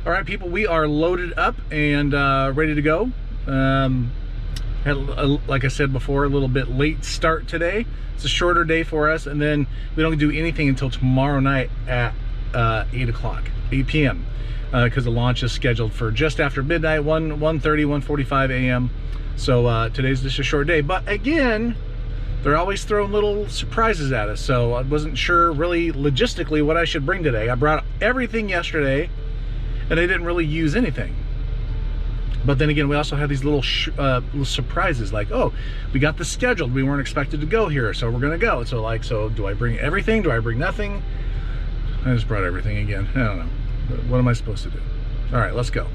All right, people, we are loaded up and ready to go. Had, like I said before, a little bit late start today. It's a shorter day for us, and then we don't do anything until tomorrow night at 8 p.m. Because the launch is scheduled for just after midnight, 1:45 a.m. So today's just a short day. But again, they're always throwing little surprises at us. So I wasn't sure really logistically what I should bring today. I brought everything yesterday, and I didn't really use anything. But then again, we also had these little surprises, like, oh, we got this scheduled. We weren't expected to go here, so we're gonna go. So do I bring everything? Do I bring nothing? I just brought everything again. I don't know. What am I supposed to do? All right, let's go.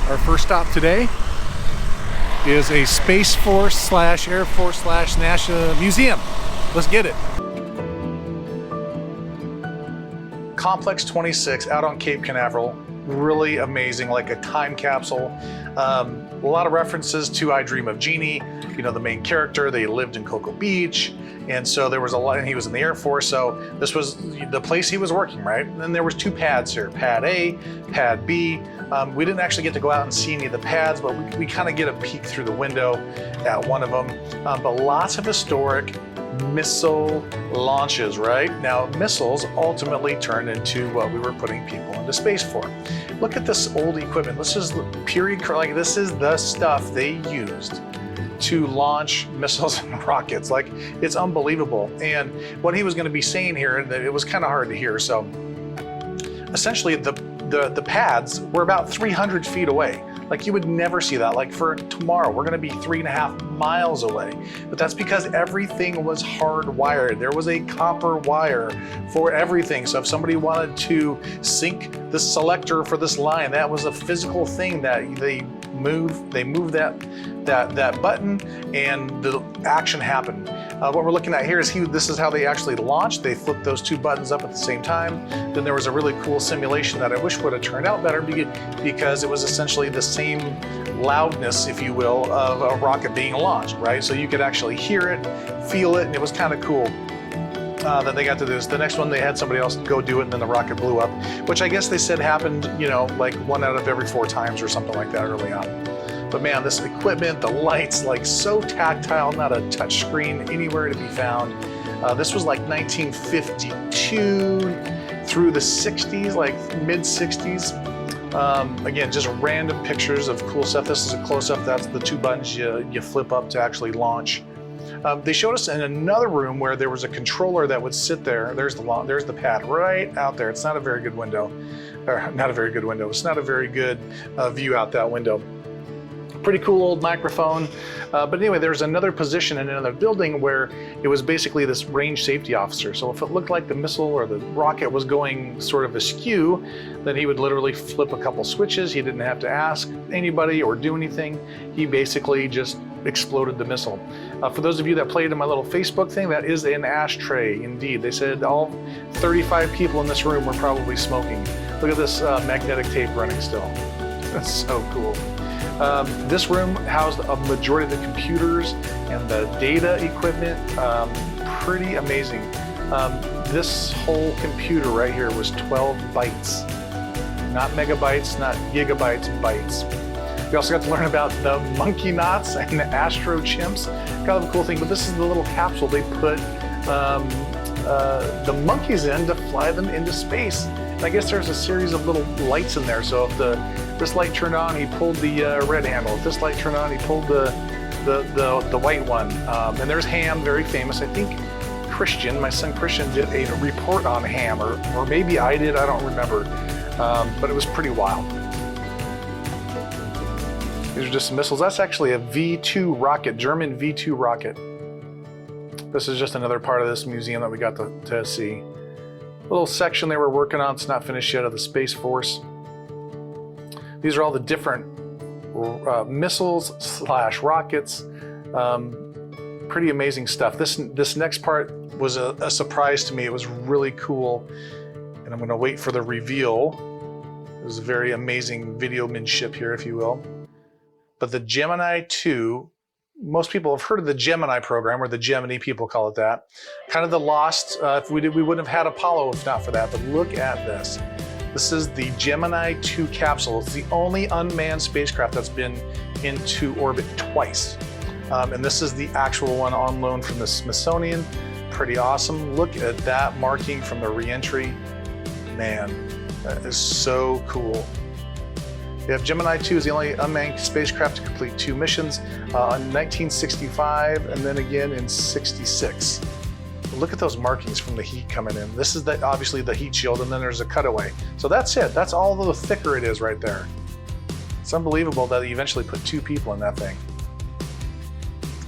Our first stop today is a Space Force / Air Force / NASA museum. Let's get it. Complex 26 out on Cape Canaveral. Really amazing, like a time capsule. A lot of references to I Dream of Jeannie, you know, the main character. They lived in Cocoa Beach, and so there was a lot, and he was in the Air Force, so this was the place he was working, right? And then there was two pads here, Pad A, Pad B. We didn't actually get to go out and see any of the pads, but we kind of get a peek through the window at one of them. But lots of historic missile launches, right? Now, missiles ultimately turned into what we were putting people into space for. Look at this old equipment. This is period, like this is the stuff they used to launch missiles and rockets. Like, it's unbelievable. And what he was going to be saying here, that it was kind of hard to hear. So essentially the pads were about 300 feet away. Like, you would never see that. Like, for tomorrow, we're gonna be 3.5 miles away. But that's because everything was hardwired. There was a copper wire for everything. So if somebody wanted to sync the selector for this line, that was a physical thing that they moved that button, and the action happened. What we're looking at here is this is how they actually launched. They flipped those two buttons up at the same time. Then there was a really cool simulation that I wish would have turned out better, because it was essentially the same loudness, if you will, of a rocket being launched, right? So you could actually hear it, feel it, and it was kind of cool. That they got to do this. The next one, they had somebody else go do it, and then the rocket blew up, which I guess they said happened, you know, like 1 out of every 4 times or something like that early on. But man, this equipment, the lights, like so tactile, not a touch screen anywhere to be found. This was like 1952 through the 60s, like mid 60s. Again, just random pictures of cool stuff. This is a close-up. That's the 2 buttons you flip up to actually launch. They showed us in another room where there was a controller that would sit there. There's the pad right out there. It's not a very good window, or not a very good window. It's not a very good view out that window. Pretty cool old microphone. But anyway, there's another position in another building where it was basically this range safety officer. So if it looked like the missile or the rocket was going sort of askew, then he would literally flip a couple switches. He didn't have to ask anybody or do anything. He basically just exploded the missile. For those of you that played in my little Facebook thing, that is an ashtray indeed. They said all 35 people in this room were probably smoking. Look at this magnetic tape running still. That's so cool. This room housed a majority of the computers and the data equipment. Pretty amazing. This whole computer right here was 12 bytes. Not megabytes, not gigabytes, bytes. We also got to learn about the monkey knots and the Astro chimps. Kind of a cool thing, but this is the little capsule they put the monkeys in to fly them into space. And I guess there's a series of little lights in there. So if this light turned on, he pulled the red handle. If this light turned on, he pulled the white one. And there's Ham, very famous. I think Christian, my son Christian, did a report on Ham, or maybe I did, I don't remember. But it was pretty wild. These are just some missiles. That's actually a V-2 rocket, German V-2 rocket. This is just another part of this museum that we got to see. A little section they were working on, it's not finished yet, of the Space Force. These are all the different missiles / rockets. Pretty amazing stuff. This next part was a surprise to me. It was really cool. And I'm gonna wait for the reveal. It was a very amazing videomanship here, if you will. but the Gemini 2, most people have heard of the Gemini program, or the Gemini, people call it that. Kind of the lost, if we wouldn't have had Apollo if not for that, but look at this. This is the Gemini 2 capsule. It's the only unmanned spacecraft that's been into orbit twice. And this is the actual one on loan from the Smithsonian. Pretty awesome. Look at that marking from the re-entry. Man, that is so cool. You have Gemini 2 is the only unmanned spacecraft to complete 2 missions in 1965 and then again in 66. Look at those markings from the heat coming in. This is obviously the heat shield, and then there's a cutaway. So that's it. That's all the thicker it is right there. It's unbelievable that they eventually put 2 people in that thing.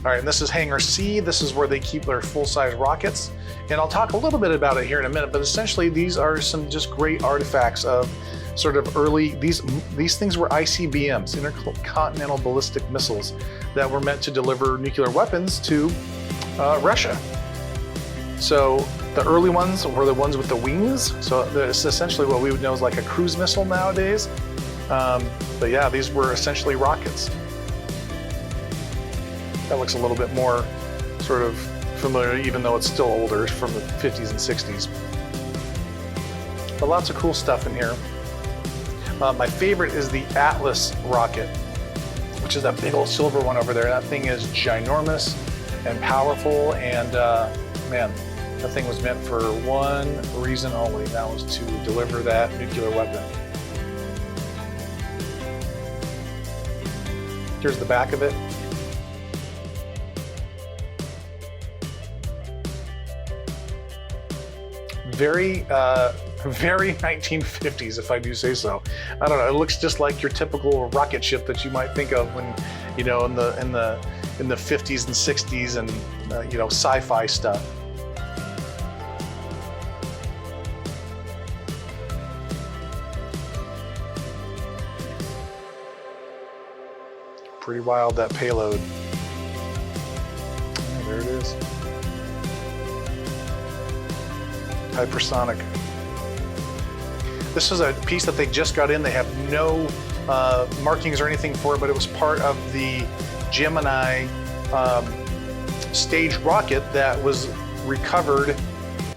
All right, and this is Hangar C. This is where they keep their full-size rockets. And I'll talk a little bit about it here in a minute, but essentially these are some just great artifacts of sort of early, these things were ICBMs, intercontinental ballistic missiles, that were meant to deliver nuclear weapons to Russia. So the early ones were the ones with the wings. So it's essentially what we would know as like a cruise missile nowadays. But yeah, these were essentially rockets. That looks a little bit more sort of familiar, even though it's still older, from the 50s and 60s. But lots of cool stuff in here. My favorite is the Atlas rocket, which is that big old silver one over there. That thing is ginormous and powerful, and man, that thing was meant for one reason only, and that was to deliver that nuclear weapon. Here's the back of it. Very 1950s, if I do say so. I don't know. It looks just like your typical rocket ship that you might think of when, you know, in the 50s and 60s, and you know, sci-fi stuff. Pretty wild, that payload. Oh, there it is. Hypersonic. This is a piece that they just got in. They have no markings or anything for it, but it was part of the Gemini stage rocket that was recovered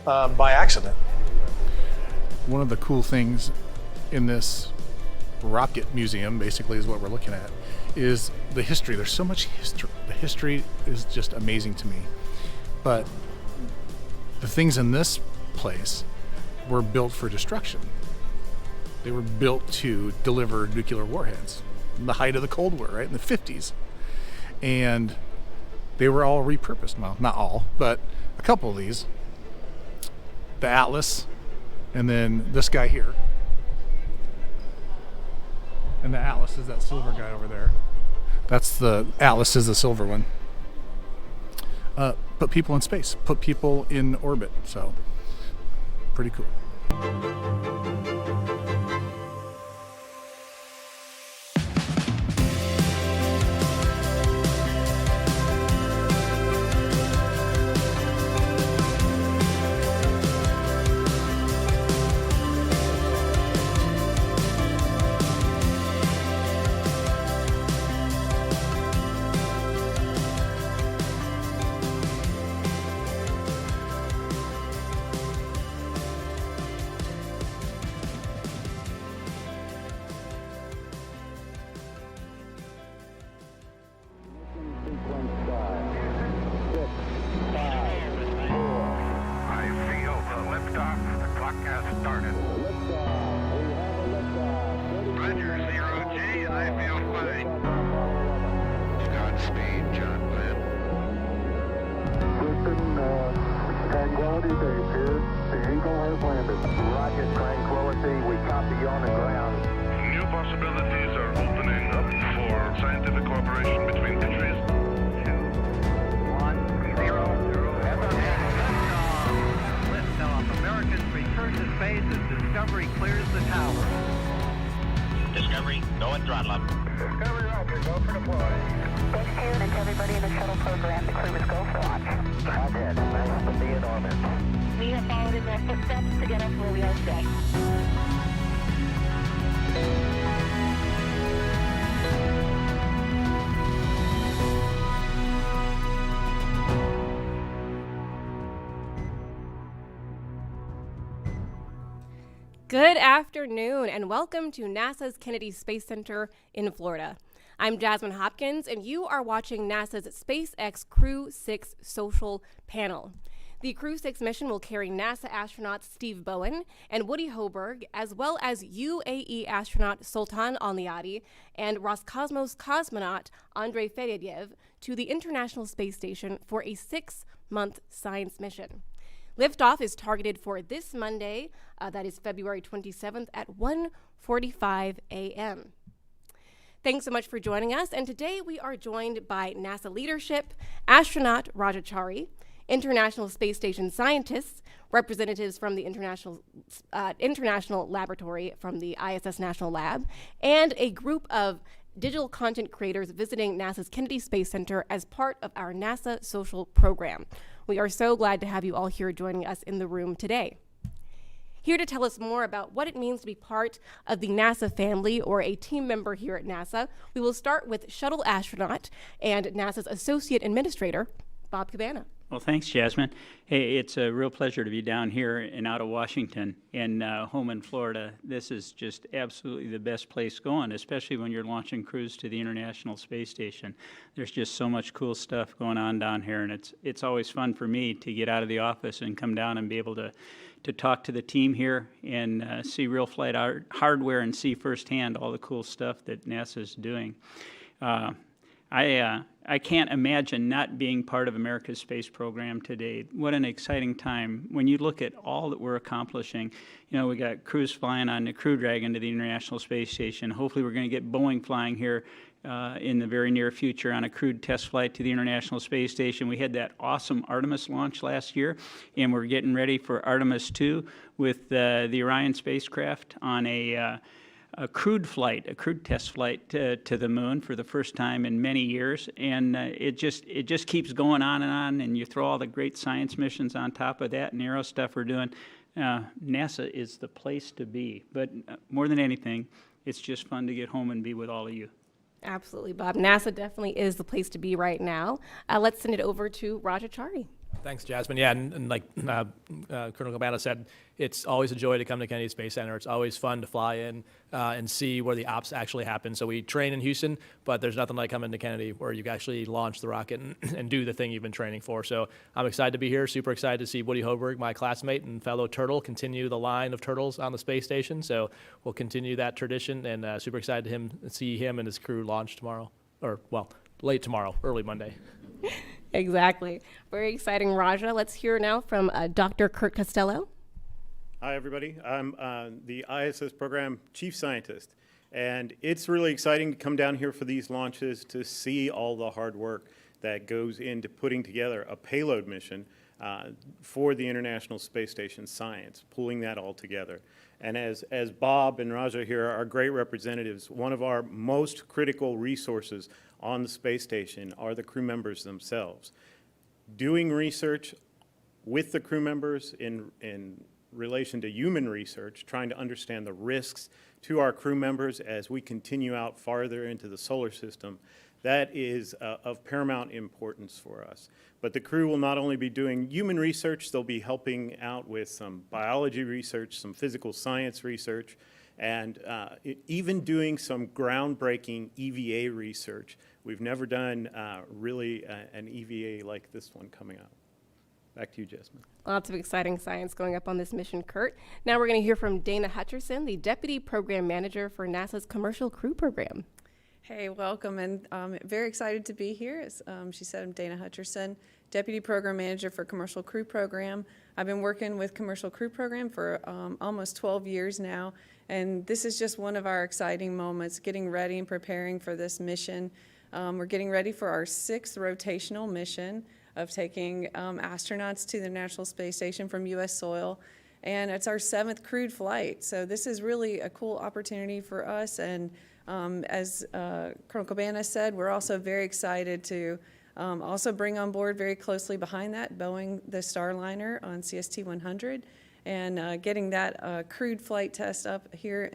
by accident. One of the cool things in this rocket museum, basically, is what we're looking at, is the history. There's so much history. The history is just amazing to me. But the things in this place were built for destruction. They were built to deliver nuclear warheads in the height of the Cold War, right, in the 50s. And they were all repurposed. Well, not all, but a couple of these. The Atlas, and then this guy here. And the Atlas is that silver guy over there. That's the Atlas, is the silver one. Put people in space, put people in orbit, so pretty cool. Discovery clears the tower. Discovery, go and throttle up. Discovery, roger, go for deploy. H2 and to everybody in the shuttle program, the crew is go for launch. Roger, nice to be in orbit. We have followed in their footsteps to get us where we are today. Good afternoon, and welcome to NASA's Kennedy Space Center in Florida. I'm Jasmine Hopkins, and you are watching NASA's SpaceX Crew 6 social panel. The Crew 6 mission will carry NASA astronauts Steve Bowen and Woody Hoburg, as well as UAE astronaut Sultan Al-Niyadi and Roscosmos cosmonaut Andrei Fedyayev to the International Space Station for a 6-month science mission. Liftoff is targeted for this Monday, that is February 27th at 1:45 a.m. Thanks so much for joining us, and today we are joined by NASA leadership, astronaut Raja Chari, International Space Station scientists, representatives from the International Laboratory from the ISS National Lab, and a group of digital content creators visiting NASA's Kennedy Space Center as part of our NASA social program. We are so glad to have you all here joining us in the room today. Here to tell us more about what it means to be part of the NASA family or a team member here at NASA, we will start with shuttle astronaut and NASA's Associate Administrator, Bob Cabana. Well, thanks, Jasmine. Hey, it's a real pleasure to be down here and out of Washington and home in Florida. This is just absolutely the best place going, especially when you're launching crews to the International Space Station. There's just so much cool stuff going on down here, and it's always fun for me to get out of the office and come down and be able to talk to the team here and see real flight hardware and see firsthand all the cool stuff that NASA's doing. I can't imagine not being part of America's space program today. What an exciting time. When you look at all that we're accomplishing, you know, we got crews flying on the Crew Dragon to the International Space Station. Hopefully we're going to get Boeing flying here in the very near future on a crewed test flight to the International Space Station. We had that awesome Artemis launch last year, and we're getting ready for Artemis 2 with the Orion spacecraft on a crewed test flight to the moon for the first time in many years, and it just keeps going on, and you throw all the great science missions on top of that and aero stuff we're doing. NASA is the place to be, but more than anything, it's just fun to get home and be with all of you. Absolutely, Bob. NASA definitely is the place to be right now. Let's send it over to Raja Chari. Thanks, Jasmine. Yeah, and like Colonel Cabana said, it's always a joy to come to Kennedy Space Center. It's always fun to fly in and see where the ops actually happen. So we train in Houston, but there's nothing like coming to Kennedy where you can actually launch the rocket and do the thing you've been training for. So I'm excited to be here, super excited to see Woody Hoburg, my classmate and fellow turtle, continue the line of turtles on the space station. So we'll continue that tradition, and super excited to see him and his crew launch tomorrow, or well, late tomorrow, early Monday. Exactly. Very exciting, Raja. Let's hear now from Dr. Kurt Costello. Hi, everybody. I'm the ISS program chief scientist, and it's really exciting to come down here for these launches to see all the hard work that goes into putting together a payload mission for the International Space Station science, pulling that all together. And as Bob and Raja here are great representatives, one of our most critical resources on the space station are the crew members themselves. Doing research with the crew members in relation to human research, trying to understand the risks to our crew members as we continue out farther into the solar system, that is of paramount importance for us. But the crew will not only be doing human research, they'll be helping out with some biology research, some physical science research, and even doing some groundbreaking EVA research. We've never done really an EVA like this one coming out. Back to you, Jasmine. Lots of exciting science going up on this mission, Kurt. Now we're going to hear from Dana Hutcherson, the Deputy Program Manager for NASA's Commercial Crew Program. Hey, welcome, and very excited to be here. As she said, I'm Dana Hutcherson, Deputy Program Manager for Commercial Crew Program. I've been working with Commercial Crew Program for almost 12 years now, and this is just one of our exciting moments, getting ready and preparing for this mission. We're getting ready for our 6th rotational mission of taking astronauts to the International Space Station from U.S. soil, and it's our 7th crewed flight. So this is really a cool opportunity for us, and as Colonel Cabana said, we're also very excited to also bring on board very closely behind that Boeing, the Starliner on CST-100, and getting that crewed flight test up here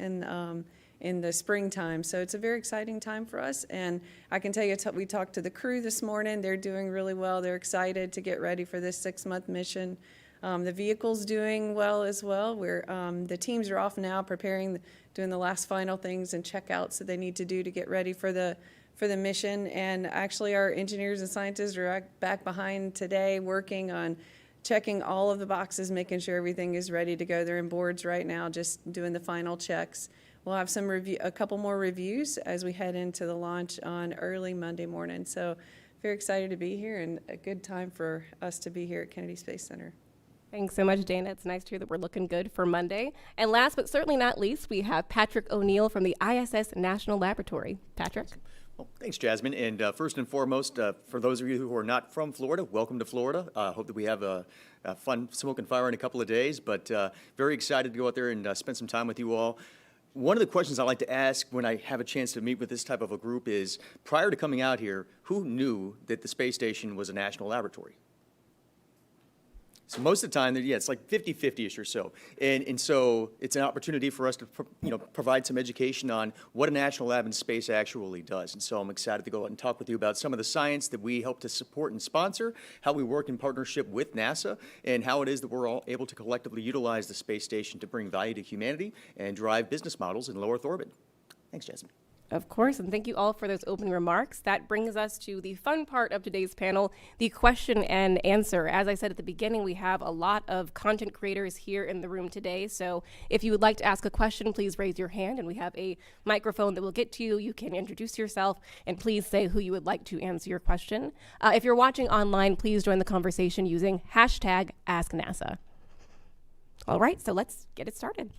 in the springtime. So it's a very exciting time for us, and I can tell you, we talked to the crew this morning. They're doing really well. They're excited to get ready for this 6-month mission. The vehicle's doing well as well. The teams are off now preparing, doing the last final things and checkouts that they need to do to get ready for the mission. And actually our engineers and scientists are back behind today working on checking all of the boxes, making sure everything is ready to go. They're in boards right now, just doing the final checks. We'll have a couple more reviews as we head into the launch on early Monday morning. So very excited to be here and a good time for us to be here at Kennedy Space Center. Thanks so much, Dana. It's nice to hear that we're looking good for Monday. And last but certainly not least, we have Patrick O'Neill from the ISS National Laboratory. Patrick? Well, thanks, Jasmine. And first and foremost, for those of you who are not from Florida, welcome to Florida. Hope that we have a fun smoke and fire in a couple of days, but very excited to go out there and spend some time with you all. One of the questions I like to ask when I have a chance to meet with this type of a group is, prior to coming out here, who knew that the space station was a national laboratory? So most of the time, yeah, it's like 50-50-ish or so. And so it's an opportunity for us to provide some education on what a national lab in space actually does. And so I'm excited to go out and talk with you about some of the science that we help to support and sponsor, how we work in partnership with NASA, and how it is that we're all able to collectively utilize the space station to bring value to humanity and drive business models in low Earth orbit. Thanks, Jasmine. Of course, and thank you all for those opening remarks. That brings us to the fun part of today's panel, the question and answer. As I said at the beginning, we have a lot of content creators here in the room today. So if you would like to ask a question, please raise your hand, and we have a microphone that will get to you. You can introduce yourself, and please say who you would like to answer your question. If you're watching online, please join the conversation using hashtag AskNASA. All right, so let's get it started.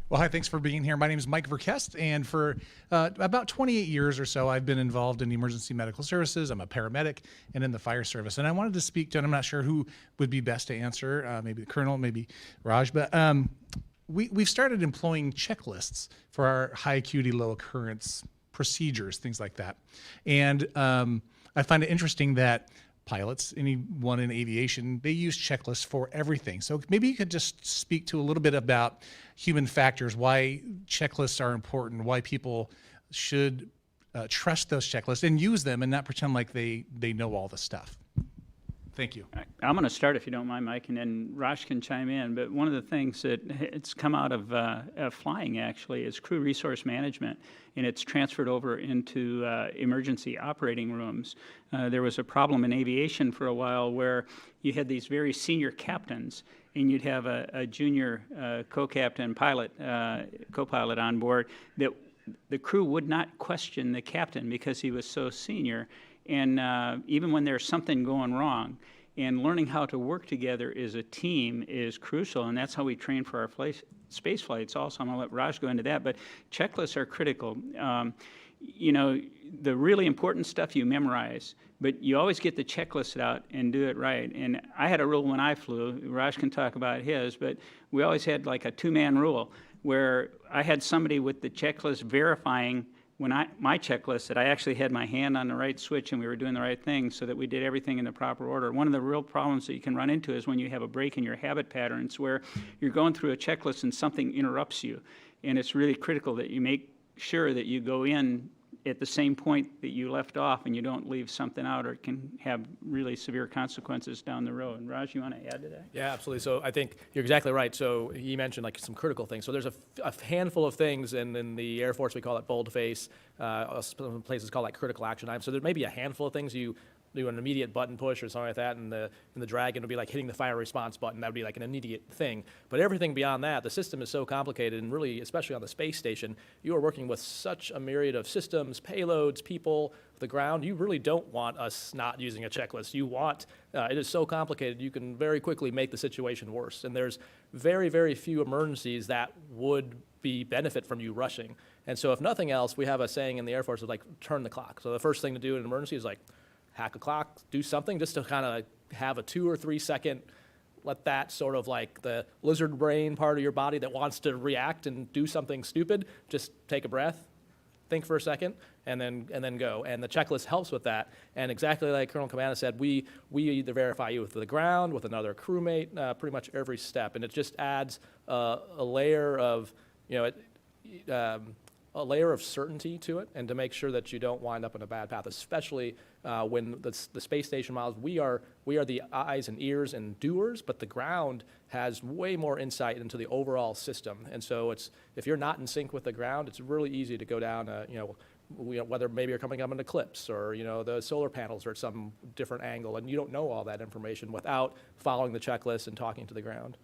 Well, hi, thanks for being here. My name is Mike Verkest, and for about 28 years or so, I've been involved in emergency medical services. I'm a paramedic and in the fire service. And I wanted to speak to, and I'm not sure who would be best to answer, maybe the Colonel, maybe Raj, but we've started employing checklists for our high acuity, low occurrence procedures, things like that. And I find it interesting that pilots, anyone in aviation, they use checklists for everything. So maybe you could just speak to a little bit about human factors, why checklists are important, why people should trust those checklists and use them and not pretend like they know all the stuff. Thank you. I'm going to start, if you don't mind, Mike, and then Raj can chime in. But one of the things that it's come out of flying, actually, is crew resource management, and it's transferred over into emergency operating rooms. There was a problem in aviation for a while where you had these very senior captains, and you'd have a junior co-captain pilot, co-pilot on board, that the crew would not question the captain because he was so senior. And even when there's something going wrong, and learning how to work together as a team is crucial, and that's how we train for our space flights also. I'm going to let Raj go into that, but checklists are critical. You know, the really important stuff you memorize, but you always get the checklist out and do it right. And I had a rule when I flew, Raj can talk about his, but we always had like a two-man rule where I had somebody with the checklist verifying my checklist that I actually had my hand on the right switch and we were doing the right thing so that we did everything in the proper order. One of the real problems that you can run into is when you have a break in your habit patterns where you're going through a checklist and something interrupts you. And it's really critical that you make sure that you go in at the same point that you left off and you don't leave something out, or it can have really severe consequences down the road. Raj, you want to add to that? Yeah, absolutely. So I think you're exactly right. So you mentioned like some critical things. So there's a handful of things, and in the Air Force we call it boldface. Some places call it critical action items. So there may be a handful of things you do an immediate button push or something like that, and the Dragon would be like hitting the fire response button. That would be like an immediate thing. But everything beyond that, the system is so complicated, and really, especially on the space station, you are working with such a myriad of systems, payloads, people, the ground. You really don't want us not using a checklist. You want, it is so complicated, you can very quickly make the situation worse. And there's very, very few emergencies that would be benefit from you rushing. And so if nothing else, we have a saying in the Air Force of like, turn the clock. So the first thing to do in an emergency is like, hack a clock, do something just to kind of have a 2 or 3 second, let that sort of like the lizard brain part of your body that wants to react and do something stupid, just take a breath, think for a second, and then go. And the checklist helps with that. And exactly like Colonel Cabana said, we either verify you with the ground, with another crewmate, pretty much every step. And it just adds a layer of, a layer of certainty to it and to make sure that you don't wind up in a bad path, especially when the space station models, we are the eyes and ears and doers, but the ground has way more insight into the overall system. And so if you're not in sync with the ground, it's really easy to go down whether maybe you're coming up an eclipse or, the solar panels are at some different angle, and you don't know all that information without following the checklist and talking to the ground.